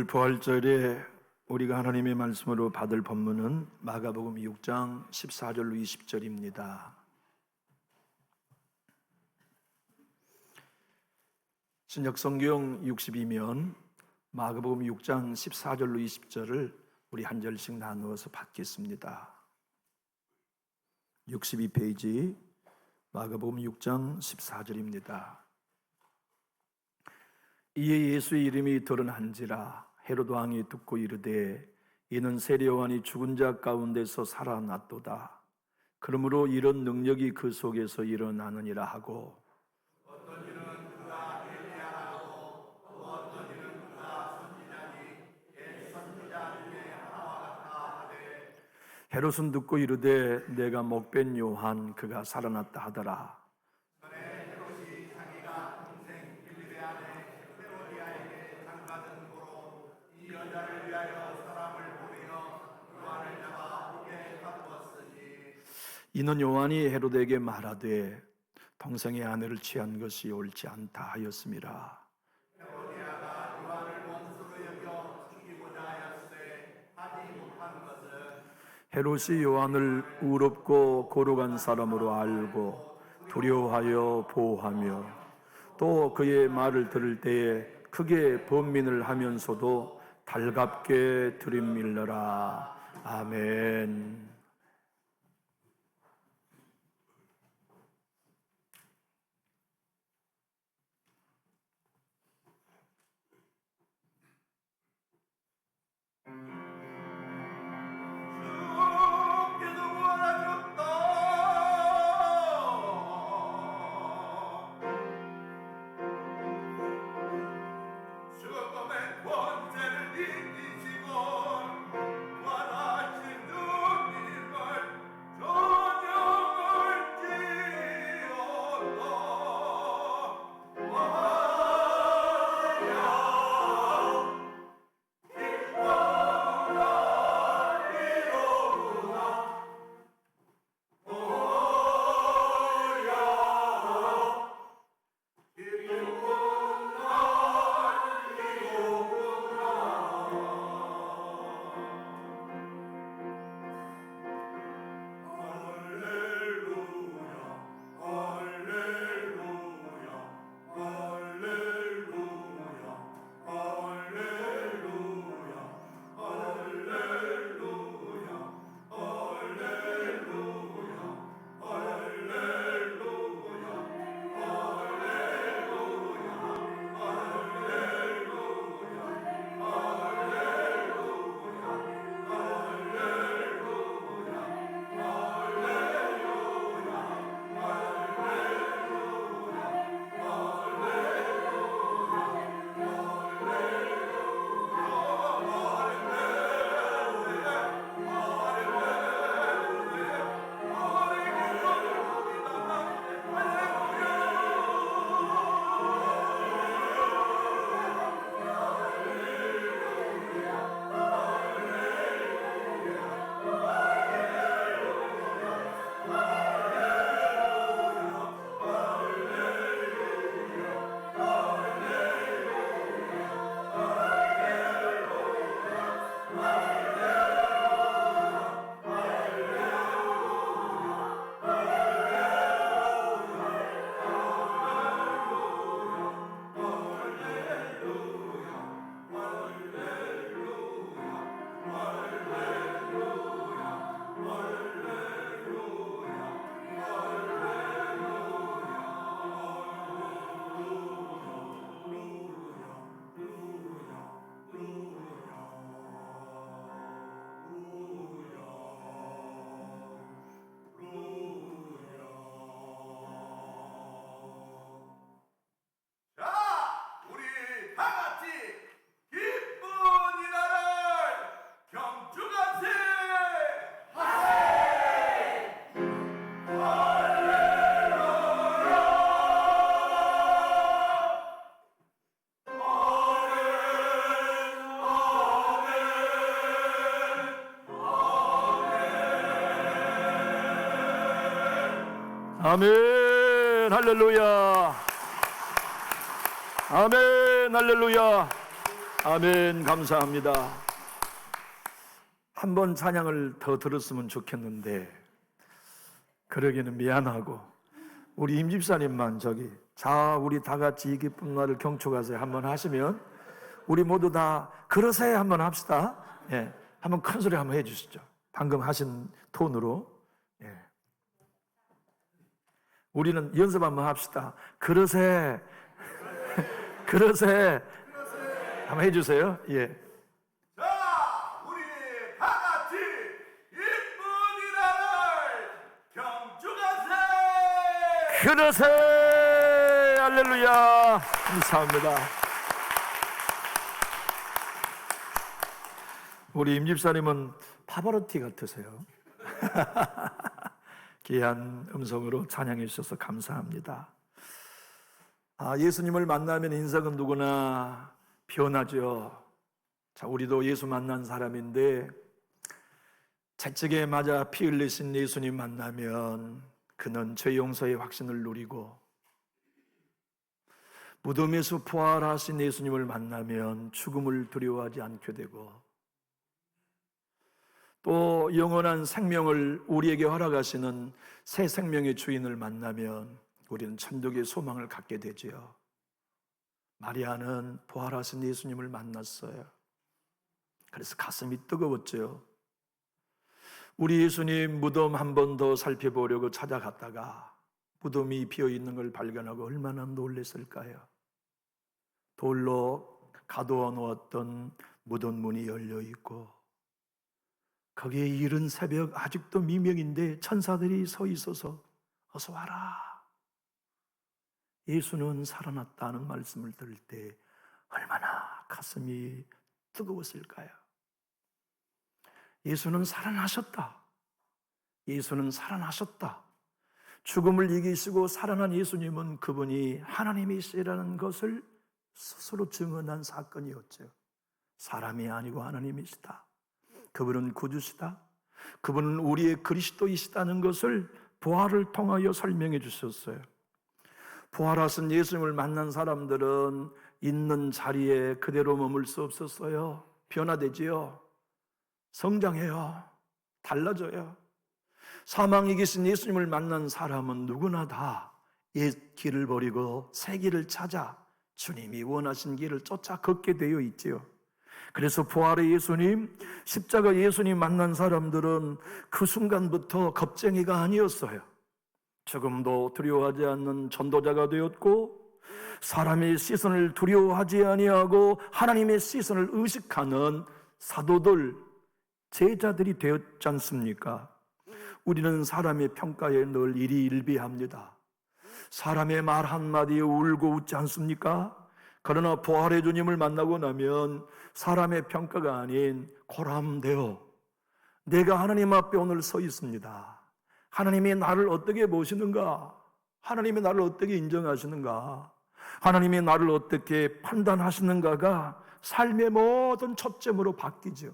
부활절에 우리가 하나님의 말씀으로 받을 본문은 마가복음 6장 14절로 20절입니다. 신약성경 62면 마가복음 6장 14절로 20절을 우리 한 절씩 나누어서 받겠습니다. 62페이지 마가복음 6장 14절입니다. 이에 예수의 이름이 드러난지라 헤로드 왕이 듣고 이르되 이는 세례 요한이 죽은 자 가운데서 살아났도다. 그러므로 이런 능력이 그 속에서 일어나느니라 하고 어떤 이는 그가 엘리야라고 또 어떤 이는 그가 선지자니 옛 선지자 중에 하나와 같다 하되 헤롯은 듣고 이르되 내가 목벤 요한 그가 살아났다 하더라. 이는 요한이 헤롯에게 말하되 동생의 아내를 취한 것이 옳지 않다 하였음이라. 헤로디아가 요한을 원수로 여겨 죽이고자 하였으되 하지 못한 것은 헤롯이 요한을 의롭고 거룩한 사람으로 알고 두려워하여 보호하며 또 그의 말을 들을 때에 크게 번민을 하면서도 달갑게 들이밀러라. 아멘. 아멘. 할렐루야. 아멘. 할렐루야. 아멘. 감사합니다. 한 번 찬양을 더 들었으면 좋겠는데 그러기는 미안하고 우리 임 집사님만 자 우리 다 같이 이 기쁜 날을 경축하세요 한번 하시면 우리 모두 다 그러세요 한번 합시다. 예, 한번 큰 소리 한번 해주시죠. 방금 하신 톤으로. 예. 우리는 연습 한번 합시다. 그러세 그러세 한번 해주세요. 예. 자, 우리 다 같이 이쁜 이날을 경축하세. 그러세 할렐루야. 감사합니다. 우리 임 집사님은 파바로티 같으세요. 귀한 음성으로 찬양해 주셔서 감사합니다. 예수님을 만나면 인생은 누구나 변하죠. 자, 우리도 예수 만난 사람인데 채찍에 맞아 피 흘리신 예수님 만나면 그는 죄 용서의 확신을 누리고 무덤에서 부활하신 예수님을 만나면 죽음을 두려워하지 않게 되고 또 영원한 생명을 우리에게 허락하시는 새 생명의 주인을 만나면 우리는 천국의 소망을 갖게 되지요. 마리아는 부활하신 예수님을 만났어요. 그래서 가슴이 뜨거웠죠. 우리 예수님 무덤 한 번 더 살펴보려고 찾아갔다가 무덤이 비어있는 걸 발견하고 얼마나 놀랐을까요? 돌로 가두어 놓았던 무덤 문이 열려있고 거기에 이른 새벽 아직도 미명인데 천사들이 서 있어서 어서 와라. 예수는 살아났다는 말씀을 들을 때 얼마나 가슴이 뜨거웠을까요? 예수는 살아나셨다. 예수는 살아나셨다. 죽음을 이기시고 살아난 예수님은 그분이 하나님이시라는 것을 스스로 증언한 사건이었죠. 사람이 아니고 하나님이시다. 그분은 구주시다. 그분은 우리의 그리스도이시다는 것을 부활을 통하여 설명해 주셨어요. 부활하신 예수님을 만난 사람들은 있는 자리에 그대로 머물 수 없었어요. 변화되지요. 성장해요. 달라져요. 사망 이기신 예수님을 만난 사람은 누구나 다 옛 길을 버리고 새 길을 찾아 주님이 원하신 길을 쫓아 걷게 되어 있지요. 그래서 부활의 예수님, 십자가 예수님 만난 사람들은 그 순간부터 겁쟁이가 아니었어요. 조금도 두려워하지 않는 전도자가 되었고 사람의 시선을 두려워하지 아니하고 하나님의 시선을 의식하는 사도들, 제자들이 되었지 않습니까? 우리는 사람의 평가에 늘 일희일비합니다. 사람의 말 한마디에 울고 웃지 않습니까? 그러나 부활의 주님을 만나고 나면 사람의 평가가 아닌 고람되어 내가 하나님 앞에 오늘 서 있습니다. 하나님이 나를 어떻게 보시는가? 하나님이 나를 어떻게 인정하시는가? 하나님이 나를 어떻게 판단하시는가가 삶의 모든 초점으로 바뀌죠.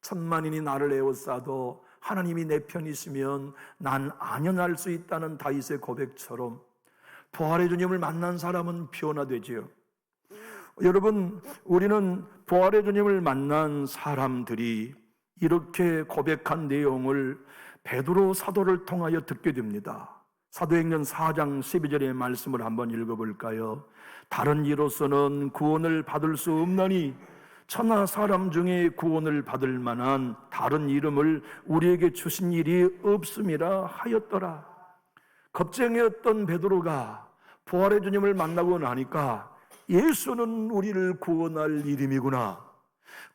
천만인이 나를 에워싸도 하나님이 내 편이시면 난 안연할 수 있다는 다윗의 고백처럼 부활의 주님을 만난 사람은 변화되지요. 여러분, 우리는 부활의 주님을 만난 사람들이 이렇게 고백한 내용을 베드로 사도를 통하여 듣게 됩니다. 사도행전 4장 12절의 말씀을 한번 읽어볼까요? 다른 이로서는 구원을 받을 수 없나니 천하 사람 중에 구원을 받을 만한 다른 이름을 우리에게 주신 일이 없음이라 하였더라. 겁쟁이였던 베드로가 부활의 주님을 만나고 나니까 예수는 우리를 구원할 이름이구나.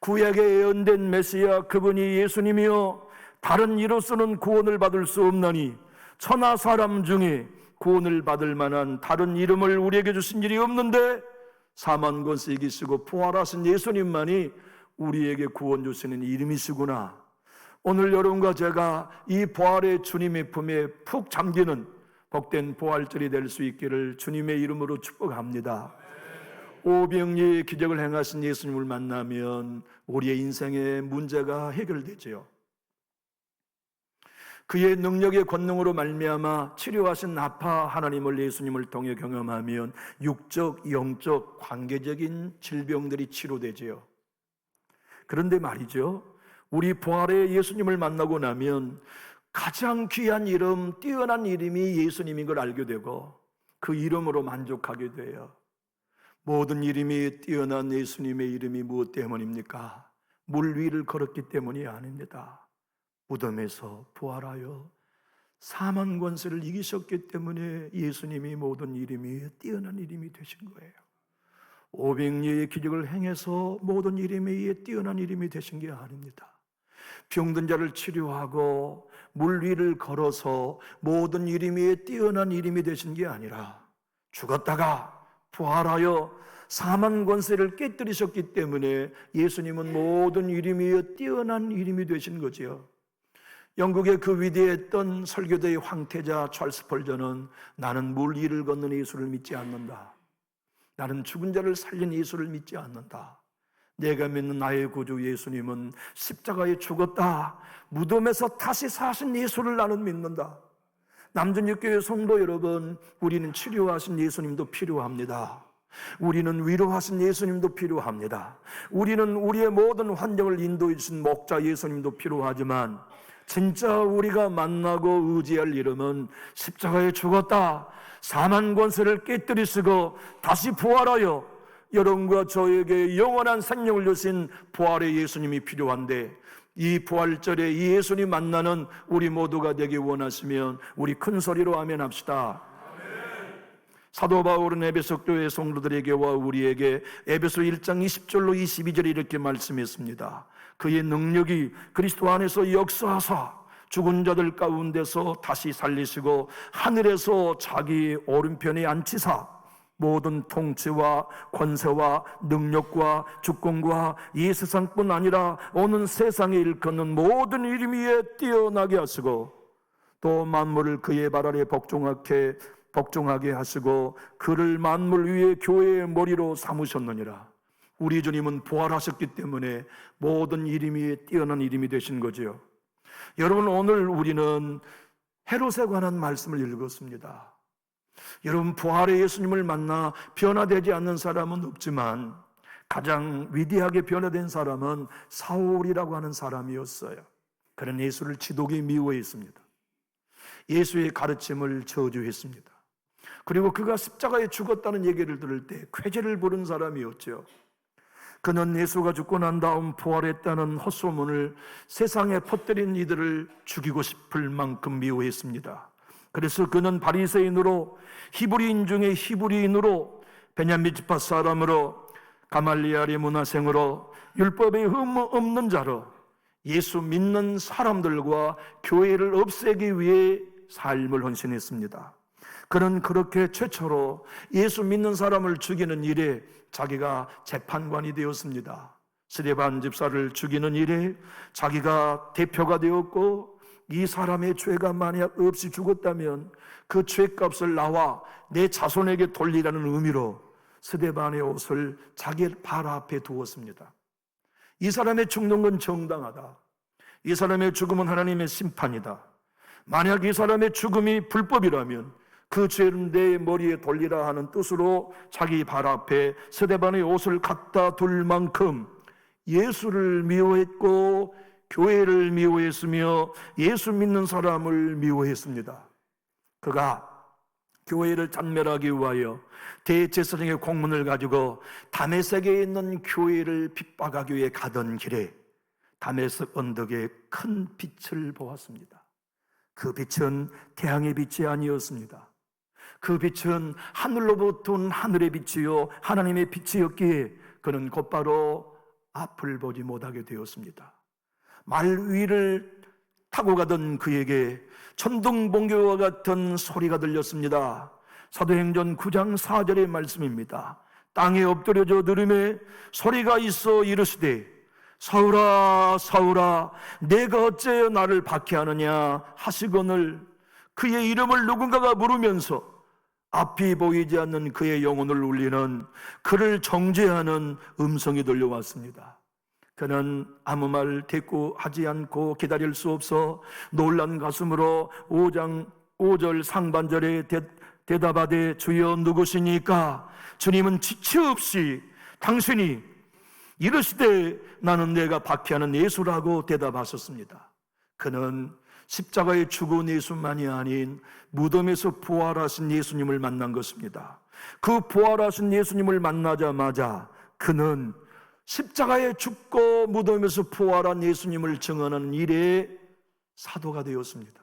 구약에 예언된 메시아 그분이 예수님이요 다른 이로서는 구원을 받을 수 없나니 천하 사람 중에 구원을 받을 만한 다른 이름을 우리에게 주신 일이 없는데 사망 권세 이기시고 부활하신 예수님만이 우리에게 구원 주시는 이름이시구나. 오늘 여러분과 제가 이 부활의 주님의 품에 푹 잠기는 복된 부활절이 될 수 있기를 주님의 이름으로 축복합니다. 오병이의 기적을 행하신 예수님을 만나면 우리의 인생의 문제가 해결되지요. 그의 능력의 권능으로 말미암아 치료하신 아파 하나님을 예수님을 통해 경험하면 육적, 영적, 관계적인 질병들이 치료되지요. 그런데 말이죠, 우리 부활의 예수님을 만나고 나면 가장 귀한 이름, 뛰어난 이름이 예수님인 걸 알게 되고 그 이름으로 만족하게 돼요. 모든 이름이 뛰어난 예수님의 이름이 무엇 때문입니까? 물 위를 걸었기 때문이 아닙니다. 무덤에서 부활하여 사망 권세를 이기셨기 때문에 예수님이 모든 이름 위에 뛰어난 이름이 되신 거예요. 500리의 기적을 행해서 모든 이름 위에 뛰어난 이름이 되신 게 아닙니다. 병든 자를 치료하고 물 위를 걸어서 모든 이름 위에 뛰어난 이름이 되신 게 아니라 죽었다가 부활하여 사망 권세를 깨뜨리셨기 때문에 예수님은 모든 이름 위에 뛰어난 이름이 되신 거지요. 영국의 그 위대했던 설교대의 황태자 찰스 스펄전은 나는 물 위를 걷는 예수를 믿지 않는다. 나는 죽은 자를 살린 예수를 믿지 않는다. 내가 믿는 나의 구주 예수님은 십자가에 죽었다. 무덤에서 다시 사신 예수를 나는 믿는다. 남준육교회 성도 여러분, 우리는 치료하신 예수님도 필요합니다. 우리는 위로하신 예수님도 필요합니다. 우리는 우리의 모든 환경을 인도해 주신 목자 예수님도 필요하지만 진짜 우리가 만나고 의지할 이름은 십자가에 죽었다, 사망 권세를 깨뜨리시고 다시 부활하여 여러분과 저에게 영원한 생명을 주신 부활의 예수님이 필요한데, 이 부활절에 이 예수님 만나는 우리 모두가 되기 원하시면 우리 큰 소리로 아멘 합시다. 사도 바울은 에베소 교회 성도들에게와 우리에게 에베소 1장 20절로 22절에 이렇게 말씀했습니다. 그의 능력이 그리스도 안에서 역사하사 죽은 자들 가운데서 다시 살리시고 하늘에서 자기 오른편에 앉히사 모든 통치와 권세와 능력과 주권과 이 세상뿐 아니라 오는 세상에 일컫는 모든 이름 위에 뛰어나게 하시고 또 만물을 그의 발 아래 복종하게 하시고 그를 만물 위에 교회의 머리로 삼으셨느니라. 우리 주님은 부활하셨기 때문에 모든 이름이 뛰어난 이름이 되신 거지요. 여러분, 오늘 우리는 헤롯에 관한 말씀을 읽었습니다. 여러분, 부활의 예수님을 만나 변화되지 않는 사람은 없지만 가장 위대하게 변화된 사람은 사울이라고 하는 사람이었어요. 그는 예수를 지독히 미워했습니다. 예수의 가르침을 저주했습니다. 그리고 그가 십자가에 죽었다는 얘기를 들을 때 쾌재를 부른 사람이었죠. 그는 예수가 죽고 난 다음 부활했다는 헛소문을 세상에 퍼뜨린 이들을 죽이고 싶을 만큼 미워했습니다. 그래서 그는 바리새인으로, 히브리인 중에 히브리인으로, 베냐민 지파 사람으로, 가말리엘의 문화생으로, 율법에 없는 자로 예수 믿는 사람들과 교회를 없애기 위해 삶을 헌신했습니다. 그는 그렇게 최초로 예수 믿는 사람을 죽이는 일에 자기가 재판관이 되었습니다. 스데반 집사를 죽이는 일에 자기가 대표가 되었고, 이 사람의 죄가 만약 없이 죽었다면 그 죄값을 나와 내 자손에게 돌리라는 의미로 스데반의 옷을 자기 발 앞에 두었습니다. 이 사람의 죽는 건 정당하다. 이 사람의 죽음은 하나님의 심판이다. 만약 이 사람의 죽음이 불법이라면 그 죄는 내 머리에 돌리라 하는 뜻으로 자기 발 앞에 스데반의 옷을 갖다 둘 만큼 예수를 미워했고 교회를 미워했으며 예수 믿는 사람을 미워했습니다. 그가 교회를 잔멸하기 위하여 대제사장의 공문을 가지고 다메섹에 있는 교회를 핍박하기 위해 가던 길에 다메섹 언덕에 큰 빛을 보았습니다. 그 빛은 태양의 빛이 아니었습니다. 그 빛은 하늘로부터 온 하늘의 빛이요 하나님의 빛이었기에 그는 곧바로 앞을 보지 못하게 되었습니다. 말 위를 타고 가던 그에게 천둥번개와 같은 소리가 들렸습니다. 사도행전 9장 4절의 말씀입니다. 땅에 엎드려져 들음에 소리가 있어 이르시되 사울아 사울아 내가 어째 나를 박해하느냐 하시거늘 그의 이름을 누군가가 부르면서 앞이 보이지 않는 그의 영혼을 울리는 그를 정죄하는 음성이 들려왔습니다. 그는 아무 말 대꾸하지 않고 기다릴 수 없어 놀란 가슴으로 5절 상반절에 대답하되 주여 누구시니까? 주님은 지체 없이 당신이 이르시되 나는 내가 박해하는 예수라고 대답하셨습니다. 그는 십자가에 죽은 예수만이 아닌 무덤에서 부활하신 예수님을 만난 것입니다. 그 부활하신 예수님을 만나자마자 그는 십자가에 죽고 무덤에서 부활한 예수님을 증언하는 일에 사도가 되었습니다.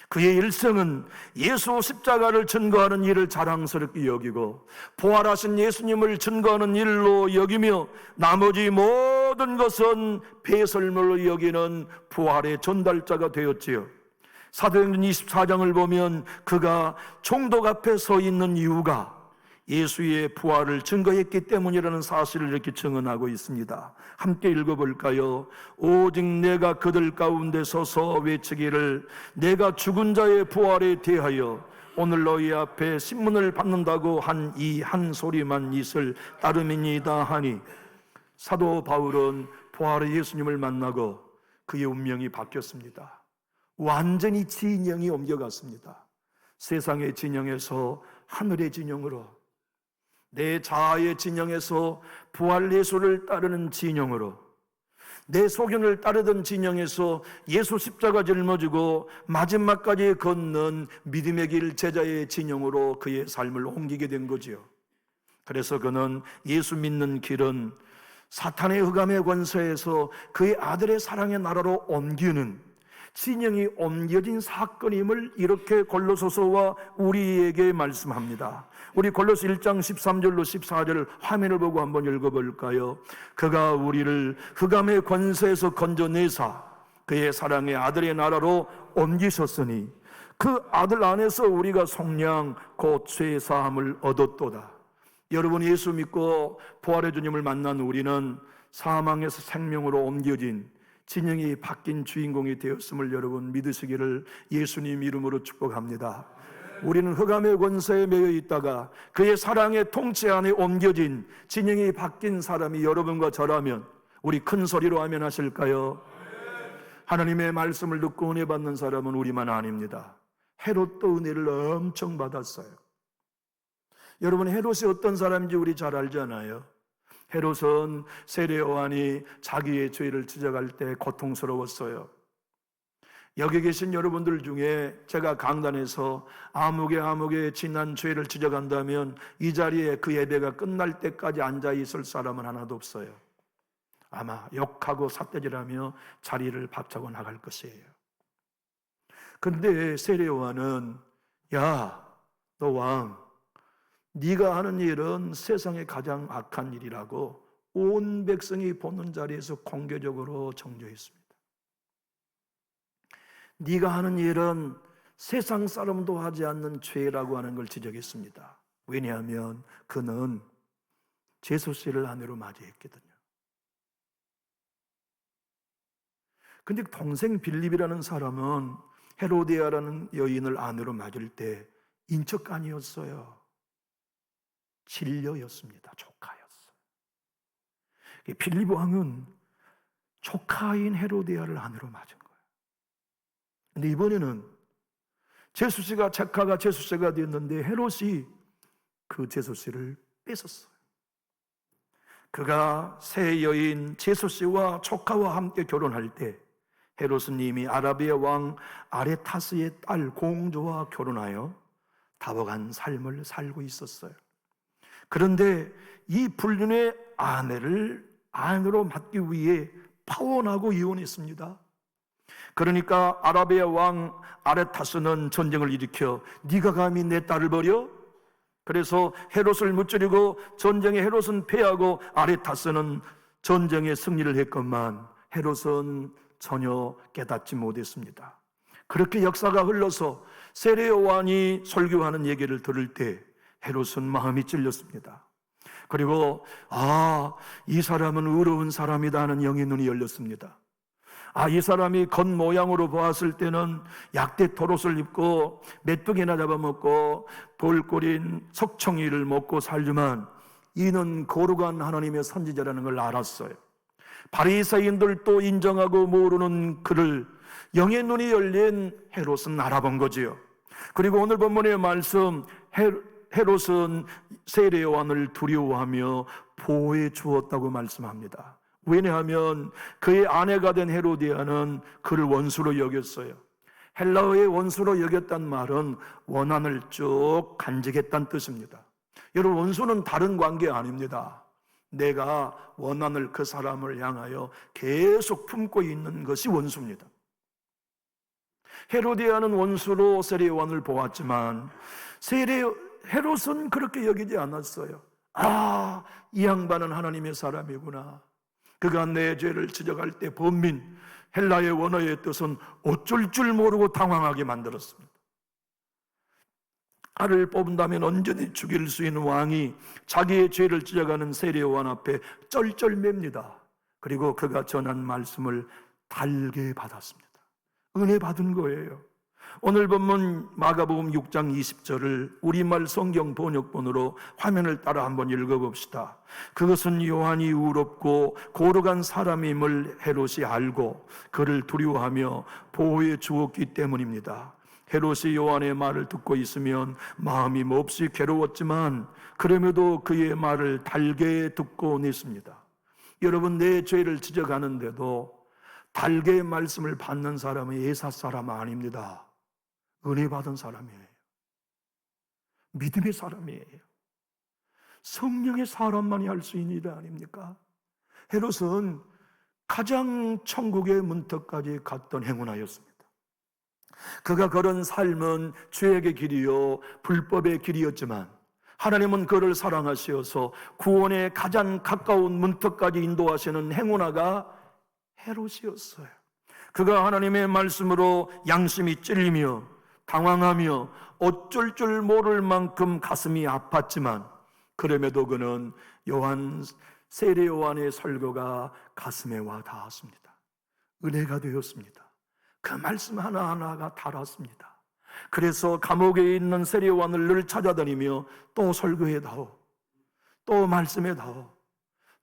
그의 일생은 예수 십자가를 증거하는 일을 자랑스럽게 여기고 부활하신 예수님을 증거하는 일로 여기며 나머지 모든 것은 배설물로 여기는 부활의 전달자가 되었지요. 사도행전 24장을 보면 그가 총독 앞에 서 있는 이유가 예수의 부활을 증거했기 때문이라는 사실을 이렇게 증언하고 있습니다. 함께 읽어볼까요? 오직 내가 그들 가운데 서서 외치기를 내가 죽은 자의 부활에 대하여 오늘 너희 앞에 신문을 받는다고 한 이 한 소리만 있을 따름이니이다 하니, 사도 바울은 부활의 예수님을 만나고 그의 운명이 바뀌었습니다. 완전히 진영이 옮겨갔습니다. 세상의 진영에서 하늘의 진영으로, 내 자아의 진영에서 부활 예수를 따르는 진영으로, 내 소견을 따르던 진영에서 예수 십자가 짊어지고 마지막까지 걷는 믿음의 길 제자의 진영으로 그의 삶을 옮기게 된 거지요. 그래서 그는 예수 믿는 길은 사탄의 흑암의 권세에서 그의 아들의 사랑의 나라로 옮기는 진영이 옮겨진 사건임을 이렇게 골로새서와 우리에게 말씀합니다. 우리 골로새 1장 13절로 14절 화면을 보고 한번 읽어볼까요? 그가 우리를 흑암의 권세에서 건져내사 그의 사랑의 아들의 나라로 옮기셨으니 그 아들 안에서 우리가 속량 곧 죄 사함을 얻었도다. 여러분, 예수 믿고 부활의 주님을 만난 우리는 사망에서 생명으로 옮겨진 진영이 바뀐 주인공이 되었음을 여러분 믿으시기를 예수님 이름으로 축복합니다. 우리는 흑암의 권세에 매여 있다가 그의 사랑의 통치 안에 옮겨진 진영이 바뀐 사람이 여러분과 저라면 우리 큰 소리로 아멘 하실까요? 하나님의 말씀을 듣고 은혜 받는 사람은 우리만 아닙니다. 헤롯도 은혜를 엄청 받았어요. 여러분, 헤롯이 어떤 사람인지 우리 잘 알잖아요. 헤롯은 세례 요한이 자기의 죄를 지적할 때 고통스러웠어요. 여기 계신 여러분들 중에 제가 강단에서 아무개 지난 죄를 지적한다면 이 자리에 그 예배가 끝날 때까지 앉아 있을 사람은 하나도 없어요. 아마 욕하고 삿대질하며 자리를 박차고 나갈 것이에요. 근데 세례 요한은 야, 너 왕, 네가 하는 일은 세상의 가장 악한 일이라고 온 백성이 보는 자리에서 공개적으로 정죄했습니다. 네가 하는 일은 세상 사람도 하지 않는 죄라고 하는 걸 지적했습니다. 왜냐하면 그는 제수씨를 아내로 맞이했거든요. 근데 동생 빌립이라는 사람은 헤로디아라는 여인을 아내로 맞을 때 인척 아니었어요. 진료였습니다. 조카였어요. 빌립 왕은 조카인 헤로디아를 아내로 맞은 거예요. 근데 이번에는 제수씨가 조카가 제수씨가 되었는데 헤롯이 그 제수씨를 뺏었어요. 그가 새 여인 제수씨와 조카와 함께 결혼할 때 헤롯은 이미 아라비아 왕 아레타스의 딸 공주와 결혼하여 다복한 삶을 살고 있었어요. 그런데 이 불륜의 아내를 아내로 맡기 위해 파혼하고 이혼했습니다. 그러니까 아라비아 왕 아레타스는 전쟁을 일으켜 네가 감히 내 딸을 버려? 그래서 헤롯을 무찌르고 전쟁에 헤롯은 패하고 아레타스는 전쟁에 승리를 했건만 헤롯은 전혀 깨닫지 못했습니다. 그렇게 역사가 흘러서 세례 요한이 설교하는 얘기를 들을 때 헤롯은 마음이 찔렸습니다. 그리고 이 사람은 의로운 사람이다 하는 영의 눈이 열렸습니다. 이 사람이 겉모양으로 보았을 때는 약대 털옷을 입고 메뚜기나 잡아먹고 볼꼬린 석청이를 먹고 살지만 이는 거룩한 하나님의 선지자라는 걸 알았어요. 바리새인들도 인정하고 모르는 그를 영의 눈이 열린 헤롯은 알아본 거지요. 그리고 오늘 본문의 말씀, 헤롯은 세례 요한을 두려워하며 보호해 주었다고 말씀합니다. 왜냐하면 그의 아내가 된 헤로디아는 그를 원수로 여겼어요. 헬라어의 원수로 여겼단 말은 원한을 쭉 간직했다는 뜻입니다. 여러분, 원수는 다른 관계 아닙니다. 내가 원한을 그 사람을 향하여 계속 품고 있는 것이 원수입니다. 헤로디아는 원수로 세례 요한을 보았지만 헤롯은 그렇게 여기지 않았어요. 아, 이 양반은 하나님의 사람이구나. 그가 내 죄를 지적할 때 범민, 헬라의 원어의 뜻은 어쩔 줄 모르고 당황하게 만들었습니다. 알을 뽑는다면 언제든지 죽일 수 있는 왕이 자기의 죄를 지적하는 세례 요한 앞에 쩔쩔맵니다. 그리고 그가 전한 말씀을 달게 받았습니다. 은혜 받은 거예요. 오늘 본문 마가복음 6장 20절을 우리말 성경 번역본으로 화면을 따라 한번 읽어봅시다. 그것은 요한이 의롭고 거룩한 사람임을 헤롯이 알고 그를 두려워하며 보호해 주었기 때문입니다. 헤롯이 요한의 말을 듣고 있으면 마음이 몹시 괴로웠지만 그럼에도 그의 말을 달게 듣곤 했습니다. 여러분, 내 죄를 지적하는데도 달게 말씀을 받는 사람은 예사 사람 아닙니다. 은혜 받은 사람이에요. 믿음의 사람이에요. 성령의 사람만이 할 수 있는 일 아닙니까? 헤롯은 가장 천국의 문턱까지 갔던 행운아였습니다. 그가 걸은 삶은 죄악의 길이요 불법의 길이었지만 하나님은 그를 사랑하시어서 구원의 가장 가까운 문턱까지 인도하시는 행운아가 헤롯이었어요. 그가 하나님의 말씀으로 양심이 찔리며 당황하며 어쩔 줄 모를 만큼 가슴이 아팠지만 그럼에도 그는 세례 요한의 설교가 가슴에 와 닿았습니다. 은혜가 되었습니다. 그 말씀 하나하나가 달았습니다. 그래서 감옥에 있는 세례 요한을 늘 찾아다니며 또 설교해다오, 또 말씀해다오,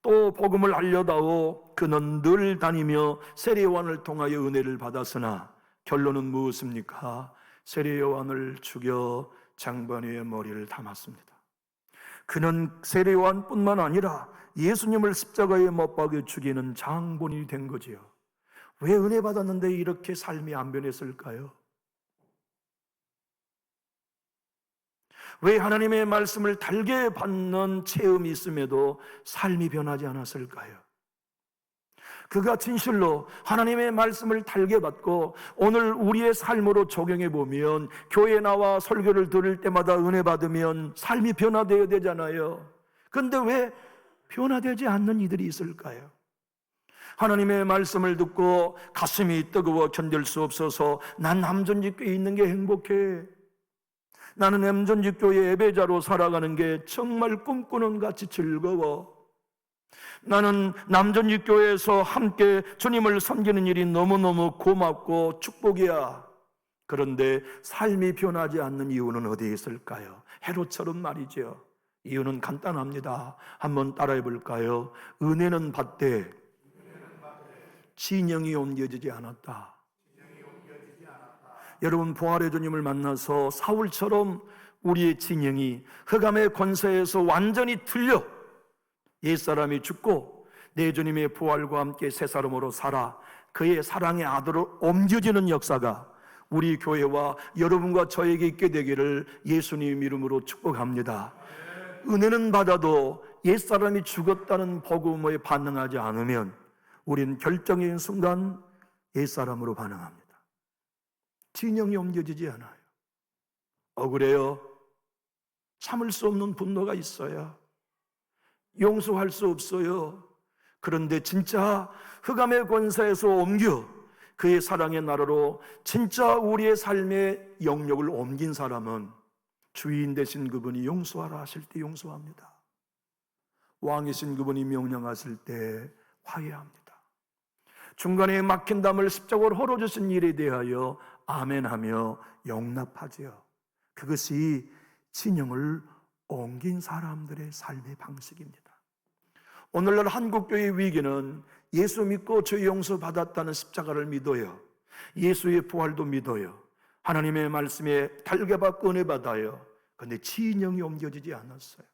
또 복음을 알려다오. 그는 늘 다니며 세례 요한을 통하여 은혜를 받았으나 결론은 무엇입니까? 세례 요한을 죽여 장관의 머리를 담았습니다. 그는 세례 요한뿐만 아니라 예수님을 십자가에 못 박여 죽이는 장본인이 된 거지요. 왜 은혜 받았는데 이렇게 삶이 안 변했을까요? 왜 하나님의 말씀을 달게 받는 체험이 있음에도 삶이 변하지 않았을까요? 그가 진실로 하나님의 말씀을 달게 받고 오늘 우리의 삶으로 적용해 보면 교회에 나와 설교를 들을 때마다 은혜 받으면 삶이 변화되어야 되잖아요. 그런데 왜 변화되지 않는 이들이 있을까요? 하나님의 말씀을 듣고 가슴이 뜨거워 견딜 수 없어서 난 남전직교에 있는 게 행복해, 나는 남전직교의 예배자로 살아가는 게 정말 꿈꾸는 같이 즐거워, 나는 남전직교에서 함께 주님을 섬기는 일이 너무너무 고맙고 축복이야. 그런데 삶이 변하지 않는 이유는 어디에 있을까요? 헤롯처럼 말이죠. 이유는 간단합니다. 한번 따라해 볼까요? 은혜는 받되 진영이 옮겨지지 않았다. 여러분, 부활의 주님을 만나서 사울처럼 우리의 진영이 흑암의 권세에서 완전히 틀려 옛사람이 죽고 내 주님의 부활과 함께 새 사람으로 살아 그의 사랑의 아들로 옮겨지는 역사가 우리 교회와 여러분과 저에게 있게 되기를 예수님 이름으로 축복합니다. 은혜는 받아도 옛사람이 죽었다는 복음에 반응하지 않으면 우리는 결정적인 순간 옛사람으로 반응합니다. 진영이 옮겨지지 않아요. 억울해요. 참을 수 없는 분노가 있어요. 용서할 수 없어요. 그런데 진짜 흑암의 권세에서 옮겨 그의 사랑의 나라로 진짜 우리의 삶의 영역을 옮긴 사람은 주인 되신 그분이 용서하라 하실 때 용서합니다. 왕이신 그분이 명령하실 때 화해합니다. 중간에 막힌 담을 십자가로 헐어주신 일에 대하여 아멘하며 용납하지요. 그것이 진영을 옮긴 사람들의 삶의 방식입니다. 오늘날 한국교회의 위기는 예수 믿고 죄 용서 받았다는 십자가를 믿어요. 예수의 부활도 믿어요. 하나님의 말씀에 달게받고 은혜 받아요. 그런데 진영이 옮겨지지 않았어요.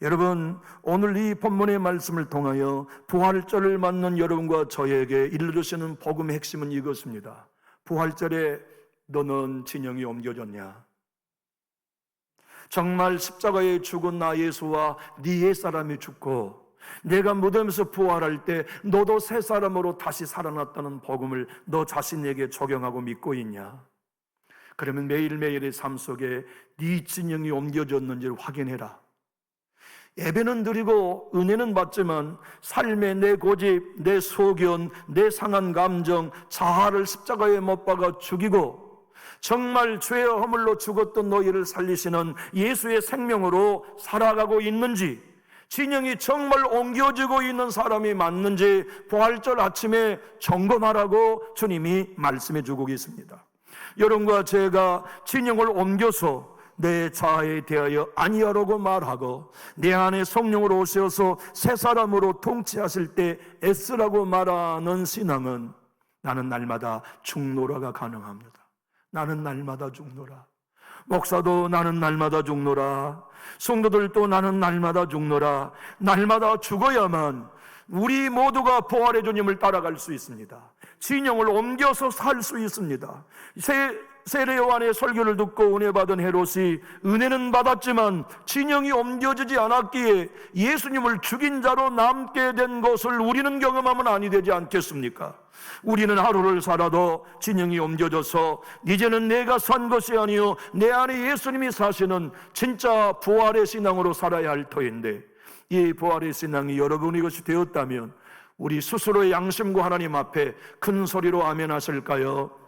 여러분, 오늘 이 본문의 말씀을 통하여 부활절을 맞는 여러분과 저에게 일러주시는 복음의 핵심은 이것입니다. 부활절에 너는 진영이 옮겨졌냐? 정말 십자가에 죽은 나 예수와 네 옛사람이 죽고 내가 무덤에서 부활할 때 너도 새 사람으로 다시 살아났다는 복음을 너 자신에게 적용하고 믿고 있냐? 그러면 매일매일의 삶 속에 네 진영이 옮겨졌는지를 확인해라. 예배는 드리고 은혜는 받지만 삶의 내 고집, 내 소견, 내 상한 감정, 자아를 십자가에 못 박아 죽이고 정말 죄의 허물로 죽었던 너희를 살리시는 예수의 생명으로 살아가고 있는지, 진영이 정말 옮겨지고 있는 사람이 맞는지 부활절 아침에 점검하라고 주님이 말씀해 주고 계십니다. 여러분과 제가 진영을 옮겨서 내 자아에 대하여 아니하라고 말하고 내 안에 성령으로 오셔서 새 사람으로 통치하실 때 애쓰라고 말하는 신앙은 나는 날마다 죽노라가 가능합니다. 나는 날마다 죽노라. 목사도 나는 날마다 죽노라. 성도들도 나는 날마다 죽노라. 날마다 죽어야만 우리 모두가 부활의 주님을 따라갈 수 있습니다. 진영을 옮겨서 살 수 있습니다. 세례 요한의 설교를 듣고 은혜 받은 헤롯이 은혜는 받았지만 진영이 옮겨지지 않았기에 예수님을 죽인 자로 남게 된 것을 우리는 경험하면 아니 되지 않겠습니까? 우리는 하루를 살아도 진영이 옮겨져서 이제는 내가 산 것이 아니요 내 안에 예수님이 사시는 진짜 부활의 신앙으로 살아야 할 터인데, 이 부활의 신앙이 여러분의 것이 되었다면 우리 스스로의 양심과 하나님 앞에 큰 소리로 아멘 하실까요?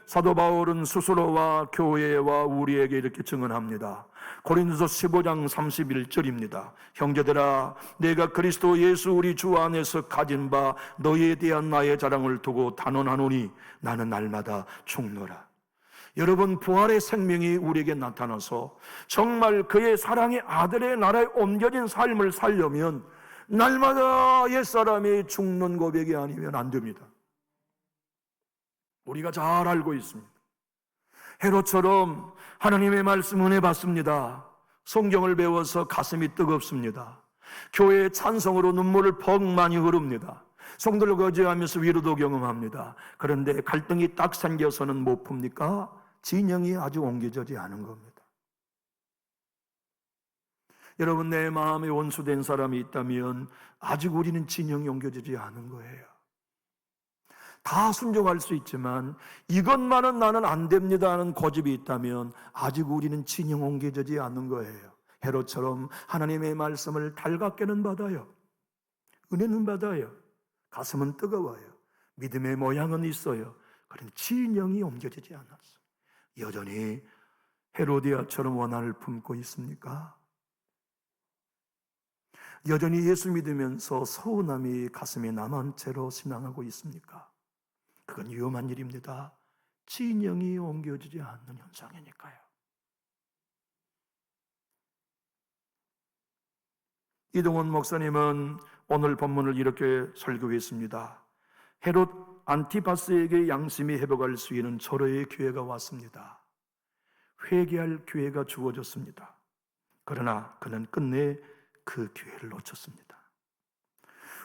사도 바울은 스스로와 교회와 우리에게 이렇게 증언합니다. 고린도서 15장 31절입니다. 형제들아, 내가 그리스도 예수 우리 주 안에서 가진 바 너희에 대한 나의 자랑을 두고 단언하노니 나는 날마다 죽노라. 여러분, 부활의 생명이 우리에게 나타나서 정말 그의 사랑의 아들의 나라에 옮겨진 삶을 살려면 날마다 옛사람이 죽는 고백이 아니면 안 됩니다. 우리가 잘 알고 있습니다. 헤롯처럼 하나님의 말씀 은혜 받습니다. 성경을 배워서 가슴이 뜨겁습니다. 교회의 찬성으로 눈물을 퍽 많이 흐릅니다. 성도를 거제하면서 위로도 경험합니다. 그런데 갈등이 딱 생겨서는 못 풉니까? 진영이 아주 옮겨지지 않은 겁니다. 여러분, 내 마음에 원수된 사람이 있다면 아직 우리는 진영이 옮겨지지 않은 거예요. 다 순종할 수 있지만 이것만은 나는 안 됩니다 하는 고집이 있다면 아직 우리는 진영 옮겨지지 않는 거예요. 헤롯처럼 하나님의 말씀을 달갑게는 받아요. 은혜는 받아요. 가슴은 뜨거워요. 믿음의 모양은 있어요. 그런 진영이 옮겨지지 않았어요. 여전히 헤로디아처럼 원한을 품고 있습니까? 여전히 예수 믿으면서 서운함이 가슴에 남은 채로 신앙하고 있습니까? 그건 위험한 일입니다. 진영이 옮겨지지 않는 현상이니까요. 이동원 목사님은 오늘 본문을 이렇게 설교했습니다. 헤롯 안티파스에게 양심이 회복할 수 있는 절호의 기회가 왔습니다. 회개할 기회가 주어졌습니다. 그러나 그는 끝내 그 기회를 놓쳤습니다.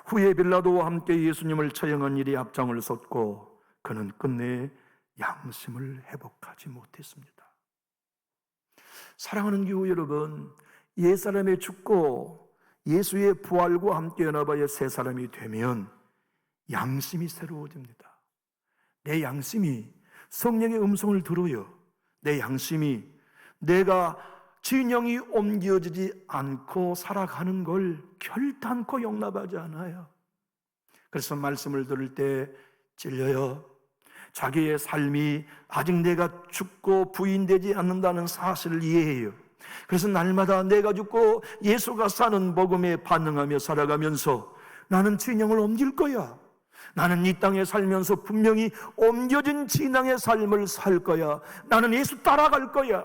후에 빌라도와 함께 예수님을 처형한 일이 앞장을 섰고 그는 끝내 양심을 회복하지 못했습니다. 사랑하는 교우 여러분, 옛사람이 죽고 예수의 부활과 함께 연합하여 새 사람이 되면 양심이 새로워집니다. 내 양심이 성령의 음성을 들어요. 내 양심이 내가 진영이 옮겨지지 않고 살아가는 걸 결단코 용납하지 않아요. 그래서 말씀을 들을 때 찔려요. 자기의 삶이 아직 내가 죽고 부인되지 않는다는 사실을 이해해요. 그래서 날마다 내가 죽고 예수가 사는 복음에 반응하며 살아가면서 나는 진영을 옮길 거야. 나는 이 땅에 살면서 분명히 옮겨진 진영의 삶을 살 거야. 나는 예수 따라갈 거야.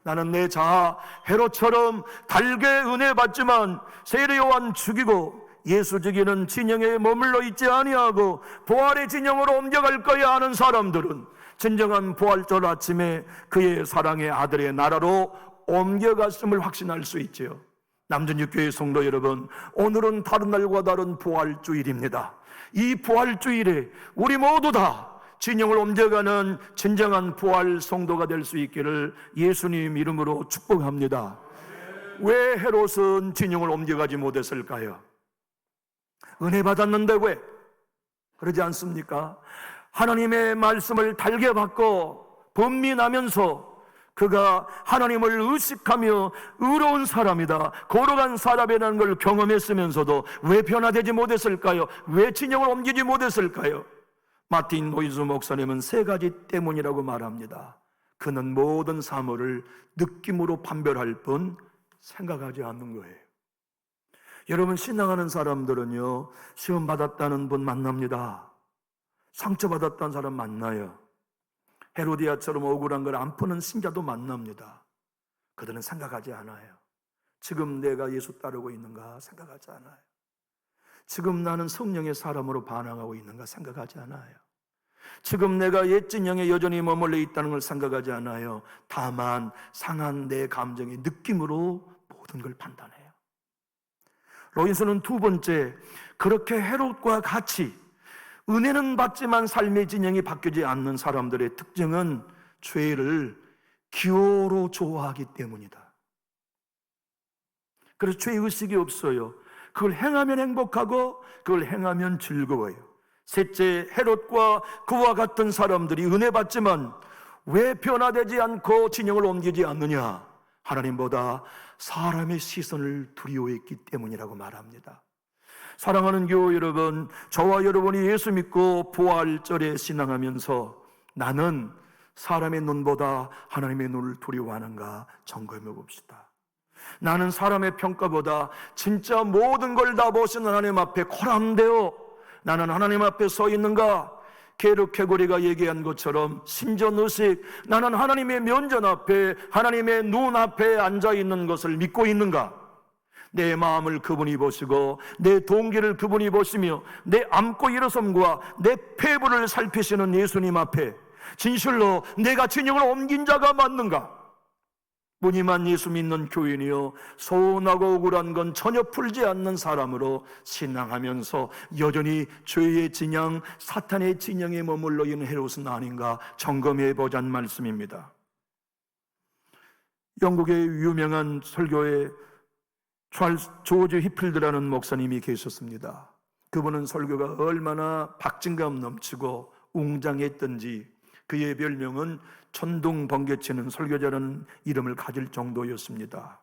나는 내 자아 헤롯처럼 달게 은혜 받지만 세례 요한 죽이고 예수 죽이는 진영에 머물러 있지 아니하고 부활의 진영으로 옮겨갈 거야 하는 사람들은 진정한 부활절 아침에 그의 사랑의 아들의 나라로 옮겨갔음을 확신할 수 있지요. 남전육교회 성도 여러분, 오늘은 다른 날과 다른 부활주일입니다. 이 부활주일에 우리 모두 다 진영을 옮겨가는 진정한 부활 성도가 될 수 있기를 예수님 이름으로 축복합니다. 왜 헤롯은 진영을 옮겨가지 못했을까요? 은혜 받았는데 왜? 그러지 않습니까? 하나님의 말씀을 달게 받고 번민하면서 그가 하나님을 의식하며 의로운 사람이다, 거룩한 사람이라는 걸 경험했으면서도 왜 변화되지 못했을까요? 왜 진영을 옮기지 못했을까요? 마틴 노이즈 목사님은 세 가지 때문이라고 말합니다. 그는 모든 사물을 느낌으로 판별할 뿐 생각하지 않는 거예요. 여러분, 신앙하는 사람들은요, 시험 받았다는 분 만납니다. 상처받았다는 사람 만나요. 헤로디아처럼 억울한 걸 안 푸는 신자도 만납니다. 그들은 생각하지 않아요. 지금 내가 예수 따르고 있는가 생각하지 않아요. 지금 나는 성령의 사람으로 반항하고 있는가 생각하지 않아요. 지금 내가 옛 진영에 여전히 머물러 있다는 걸 생각하지 않아요. 다만 상한 내 감정의 느낌으로 모든 걸 판단해요. 로인스는 두 번째, 그렇게 헤롯과 같이 은혜는 받지만 삶의 진영이 바뀌지 않는 사람들의 특징은 죄를 기호로 좋아하기 때문이다. 그래서 죄의식이 없어요. 그걸 행하면 행복하고 그걸 행하면 즐거워요. 셋째, 헤롯과 그와 같은 사람들이 은혜 받지만 왜 변화되지 않고 진영을 옮기지 않느냐? 하나님보다 사람의 시선을 두려워했기 때문이라고 말합니다. 사랑하는 교우 여러분, 저와 여러분이 예수 믿고 부활절에 신앙하면서 나는 사람의 눈보다 하나님의 눈을 두려워하는가 점검해 봅시다. 나는 사람의 평가보다 진짜 모든 걸 다 보시는 하나님 앞에 코람되어 나는 하나님 앞에 서 있는가? 게르 캐고리가 얘기한 것처럼 신전의식, 나는 하나님의 면전 앞에, 하나님의 눈 앞에 앉아 있는 것을 믿고 있는가? 내 마음을 그분이 보시고 내 동기를 그분이 보시며 내 앉고 일어섬과 내 폐부를 살피시는 예수님 앞에 진실로 내가 진영을 옮긴 자가 맞는가? 무늬만 예수 믿는 교인이요, 서운하고 억울한 건 전혀 풀지 않는 사람으로 신앙하면서 여전히 죄의 진영, 사탄의 진영에 머물러 있는 헤롯은 아닌가 점검해 보자는 말씀입니다. 영국의 유명한 설교의 찰스 조지 히필드라는 목사님이 계셨습니다. 그분은 설교가 얼마나 박진감 넘치고 웅장했던지 그의 별명은 천둥 번개치는 설교자라는 이름을 가질 정도였습니다.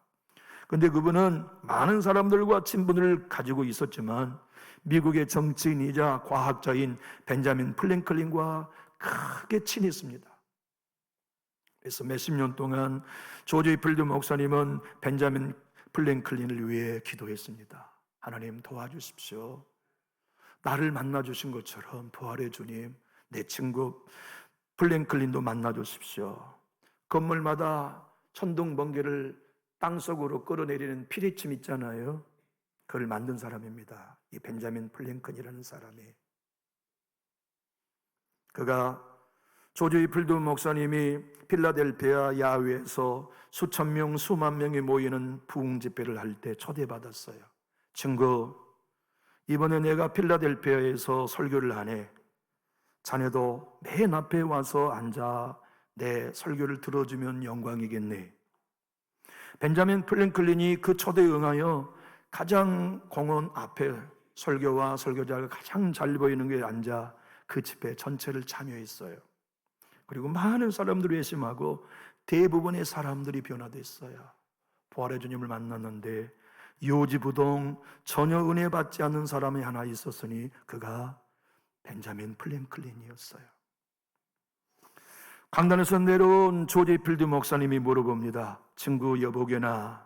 그런데 그분은 많은 사람들과 친분을 가지고 있었지만 미국의 정치인이자 과학자인 벤자민 플랭클린과 크게 친했습니다. 그래서 몇십 년 동안 조지 히필드 목사님은 벤자민 플랭클린을 위해 기도했습니다. 하나님 도와주십시오. 나를 만나주신 것처럼 부활의 주님, 내 친구 플랭클린도 만나주십시오. 건물마다 천둥 번개를 땅속으로 끌어내리는 피리침 있잖아요. 그걸 만든 사람입니다. 이 벤자민 플랭클린이라는 사람이. 그가 조지 히필드 목사님이 필라델피아 야외에서 수천 명, 수만 명이 모이는 부흥 집회를 할 때 초대받았어요. 친구, 이번에 내가 필라델피아에서 설교를 하네. 자네도 맨 앞에 와서 앉아 내 설교를 들어주면 영광이겠네. 벤자민 플랭클린이 그 초대에 응하여 가장 공원 앞에 설교와 설교자가 가장 잘 보이는 곳에 앉아 그 집회 전체를 참여했어요. 그리고 많은 사람들이 회심하고 대부분의 사람들이 변화됐어요. 부활의 주님을 만났는데 요지부동 전혀 은혜 받지 않는 사람이 하나 있었으니 그가 벤자민 플랭클린이었어요. 강단에서 내려온 조지 히필드 목사님이 물어봅니다. 친구 여보게나,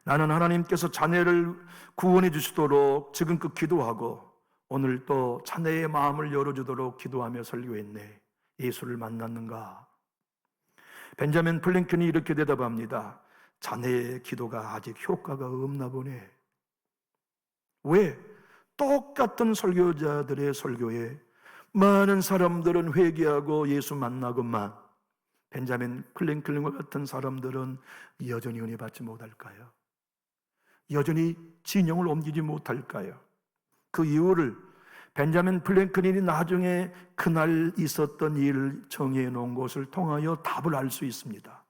나는 하나님께서 자네를 구원해 주시도록 지금껏 기도하고 오늘 또 자네의 마음을 열어주도록 기도하며 설교했네. 예수를 만났는가? 벤자민 플랭클이 이렇게 대답합니다. 자네의 기도가 아직 효과가 없나 보네. 왜? 똑같은 설교자들의 설교에 많은 사람들은 회개하고 예수 만나고만 벤자민 플랭클린과 같은 사람들은 여전히 은혜 받지 못할까요? 여전히 진영을 옮기지 못할까요? 그 이유를 벤자민 플랭클린이 나중에 그날 있었던 일을 정의해 놓은 것을 통하여 답을 알 수 있습니다.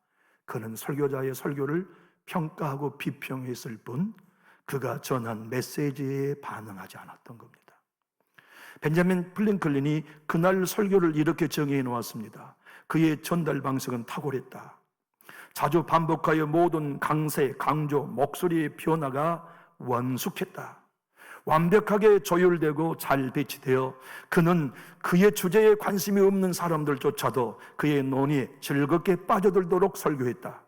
그는 설교자의 설교를 평가하고 비평했을 뿐 그가 전한 메시지에 반응하지 않았던 겁니다. 벤자민 플랭클린이 그날 설교를 이렇게 정의해 놓았습니다. 그의 전달 방식은 탁월했다. 자주 반복하여 모든 강세, 강조, 목소리의 변화가 원숙했다. 완벽하게 조율되고 잘 배치되어 그는 그의 주제에 관심이 없는 사람들조차도 그의 논의에 즐겁게 빠져들도록 설교했다.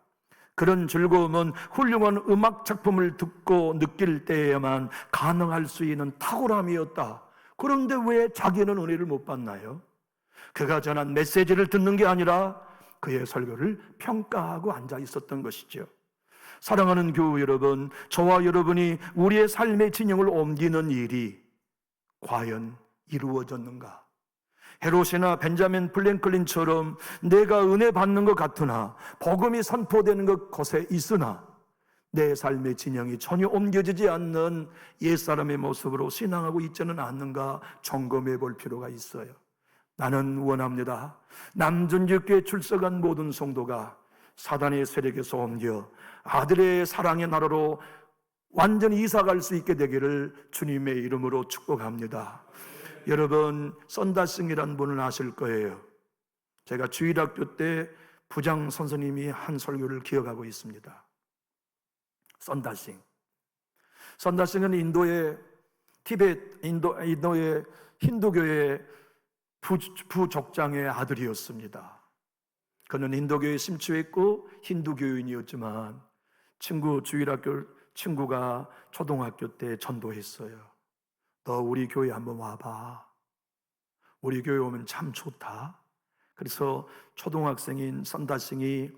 그런 즐거움은 훌륭한 음악 작품을 듣고 느낄 때에만 가능할 수 있는 탁월함이었다. 그런데 왜 자기는 은혜를 못 받나요? 그가 전한 메시지를 듣는 게 아니라 그의 설교를 평가하고 앉아 있었던 것이죠. 사랑하는 교우 여러분, 저와 여러분이 우리의 삶의 진영을 옮기는 일이 과연 이루어졌는가? 헤롯이나 벤자민 플랭클린처럼 내가 은혜 받는 것 같으나 복음이 선포되는 곳에 있으나 내 삶의 진영이 전혀 옮겨지지 않는 옛사람의 모습으로 신앙하고 있지는 않는가 점검해 볼 필요가 있어요. 나는 원합니다. 남준교회에 출석한 모든 성도가 사단의 세력에서 옮겨 아들의 사랑의 나라로 완전히 이사갈 수 있게 되기를 주님의 이름으로 축복합니다. 여러분, 썬다싱이라는 분을 아실 거예요. 제가 주일학교 때 부장 선생님이 한 설교를 기억하고 있습니다. 썬다싱은 인도의 인도의 힌두교의 부족장의 아들이었습니다. 그는 힌두교에 심취했고 힌두교인이었지만 주일학교 친구가 초등학교 때 전도했어요. 너 우리 교회 한번 와봐. 우리 교회 오면 참 좋다. 그래서 초등학생인 썬다싱이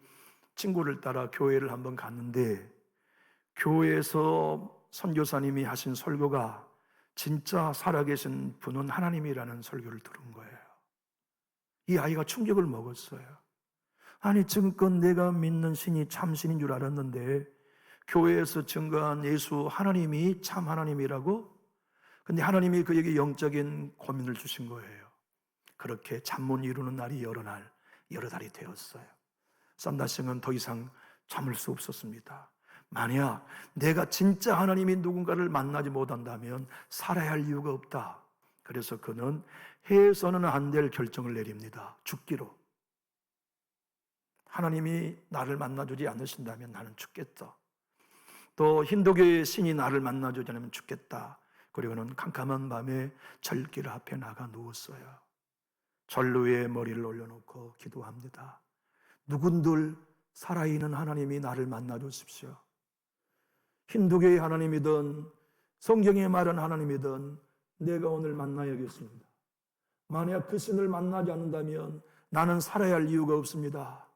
친구를 따라 교회를 한번 갔는데 교회에서 선교사님이 하신 설교가 진짜 살아계신 분은 하나님이라는 설교를 들은 거예요. 이 아이가 충격을 먹었어요. 아니, 지금껏 내가 믿는 신이 참신인 줄 알았는데 교회에서 증거한 예수 하나님이 참 하나님이라고? 근데 하나님이 그에게 영적인 고민을 주신 거예요. 그렇게 잠못 이루는 날이 여러 달이 되었어요. 썬다싱은 더 이상 참을 수 없었습니다. 만약 내가 진짜 하나님이 누군가를 만나지 못한다면 살아야 할 이유가 없다. 그래서 그는 해서는 안 될 결정을 내립니다. 죽기로. 하나님이 나를 만나주지 않으신다면 나는 죽겠다. 또 힌두교의 신이 나를 만나주지 않으면 죽겠다. 그리고는 캄캄한 밤에 절길 앞에 나가 누웠어요. 절 위에 머리를 올려놓고 기도합니다. 누군들 살아있는 하나님이 나를 만나주십시오. 힌두교의 하나님이든 성경에 말한 하나님이든 내가 오늘 만나야겠습니다. 만약 그 신을 만나지 않는다면 나는 살아야 할 이유가 없습니다.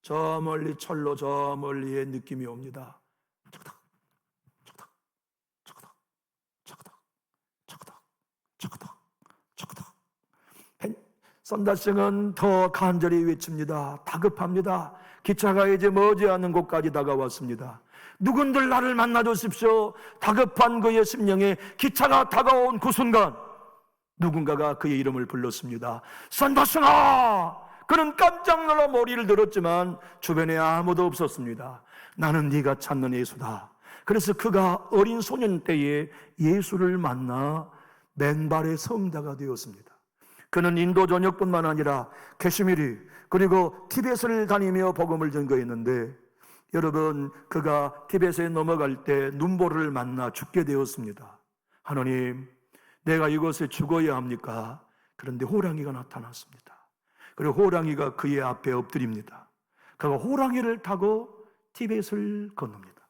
저 멀리 철로 저 멀리의 느낌이 옵니다. 차그닥 차그닥 차그닥 차그닥 차그닥 차그닥 차그닥. 썬다싱은 더 간절히 외칩니다. 다급합니다. 기차가 이제 머지않은 곳까지 다가왔습니다. 누군들 나를 만나주십시오. 다급한 그의 심령에 기차가 다가온 그 순간 누군가가 그의 이름을 불렀습니다. 썬다싱아! 그는 깜짝 놀라 머리를 들었지만 주변에 아무도 없었습니다. 나는 네가 찾는 예수다. 그래서 그가 어린 소년 때에 예수를 만나 맨발의 성자가 되었습니다. 그는 인도 전역뿐만 아니라 캐시미르 그리고 티벳을 다니며 복음을 전거했는데 여러분, 그가 티벳에 넘어갈 때 눈보라를 만나 죽게 되었습니다. 하나님, 내가 이곳에 죽어야 합니까? 그런데 호랑이가 나타났습니다. 그리고 호랑이가 그의 앞에 엎드립니다. 그가 호랑이를 타고 티벳을 건넙니다.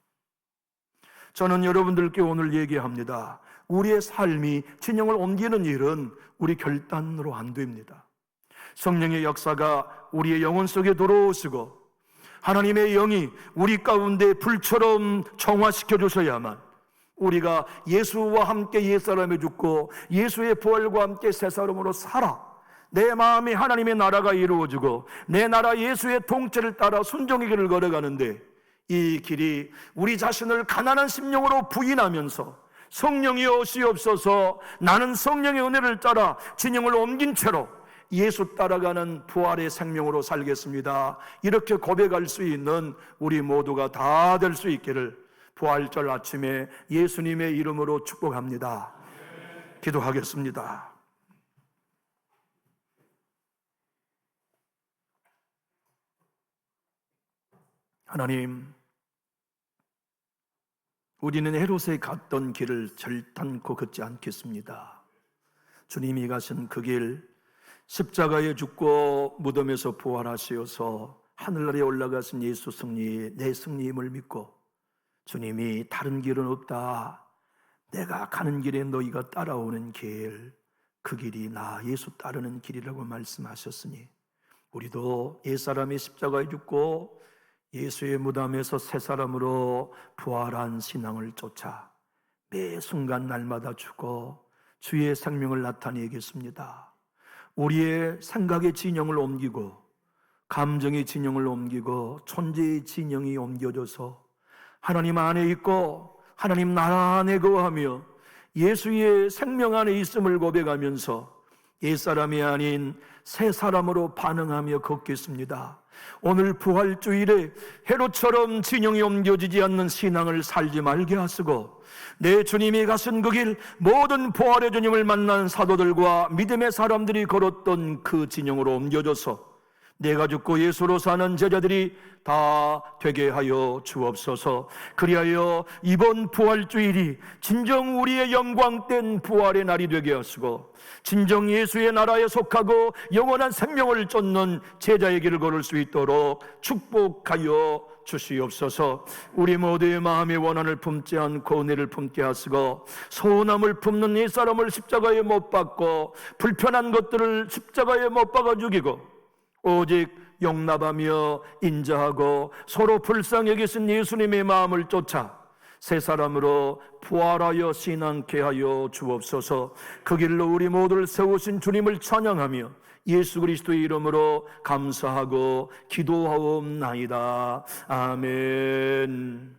저는 여러분들께 오늘 얘기합니다. 우리의 삶이 진영을 옮기는 일은 우리 결단으로 안 됩니다. 성령의 역사가 우리의 영혼 속에 들어오시고 하나님의 영이 우리 가운데 불처럼 정화시켜 주셔야만 우리가 예수와 함께 옛사람에 죽고 예수의 부활과 함께 새사람으로 살아 내 마음이 하나님의 나라가 이루어지고 내 나라 예수의 통치를 따라 순종의 길을 걸어가는데, 이 길이 우리 자신을 가난한 심령으로 부인하면서 성령이 오시옵소서, 나는 성령의 은혜를 따라 진영을 옮긴 채로 예수 따라가는 부활의 생명으로 살겠습니다, 이렇게 고백할 수 있는 우리 모두가 다 될 수 있기를 부활절 아침에 예수님의 이름으로 축복합니다. 기도하겠습니다. 하나님, 우리는 헤롯에 갔던 길을 절단코 걷지 않겠습니다. 주님이 가신 그 길, 십자가에 죽고 무덤에서 부활하시어서 하늘나라에 올라가신 예수 승리, 내 승리임을 믿고 주님이 다른 길은 없다, 내가 가는 길에 너희가 따라오는 길, 그 길이 나 예수 따르는 길이라고 말씀하셨으니 우리도 옛사람이 십자가에 죽고 예수의 무덤에서 새 사람으로 부활한 신앙을 쫓아 매 순간 날마다 죽어 주의 생명을 나타내겠습니다. 우리의 생각의 진영을 옮기고 감정의 진영을 옮기고 존재의 진영이 옮겨져서 하나님 안에 있고 하나님 나라 안에 거하며 예수의 생명 안에 있음을 고백하면서 옛사람이 아닌 새 사람으로 반응하며 걷겠습니다. 오늘 부활주일에 헤롯처럼 진영이 옮겨지지 않는 신앙을 살지 말게 하시고 내 주님이 가신 그 길, 모든 부활의 주님을 만난 사도들과 믿음의 사람들이 걸었던 그 진영으로 옮겨져서 내가 죽고 예수로 사는 제자들이 다 되게 하여 주옵소서. 그리하여 이번 부활주일이 진정 우리의 영광된 부활의 날이 되게 하시고 진정 예수의 나라에 속하고 영원한 생명을 쫓는 제자의 길을 걸을 수 있도록 축복하여 주시옵소서. 우리 모두의 마음의 원한을 품지 않고 은혜를 품게 하시고 소원함을 품는 이 사람을 십자가에 못 박고 불편한 것들을 십자가에 못 박아 죽이고 오직 용납하며 인자하고 서로 불쌍히 여기신 예수님의 마음을 쫓아 새 사람으로 부활하여 신앙케 하여 주옵소서. 그 길로 우리 모두를 세우신 주님을 찬양하며 예수 그리스도의 이름으로 감사하고 기도하옵나이다. 아멘.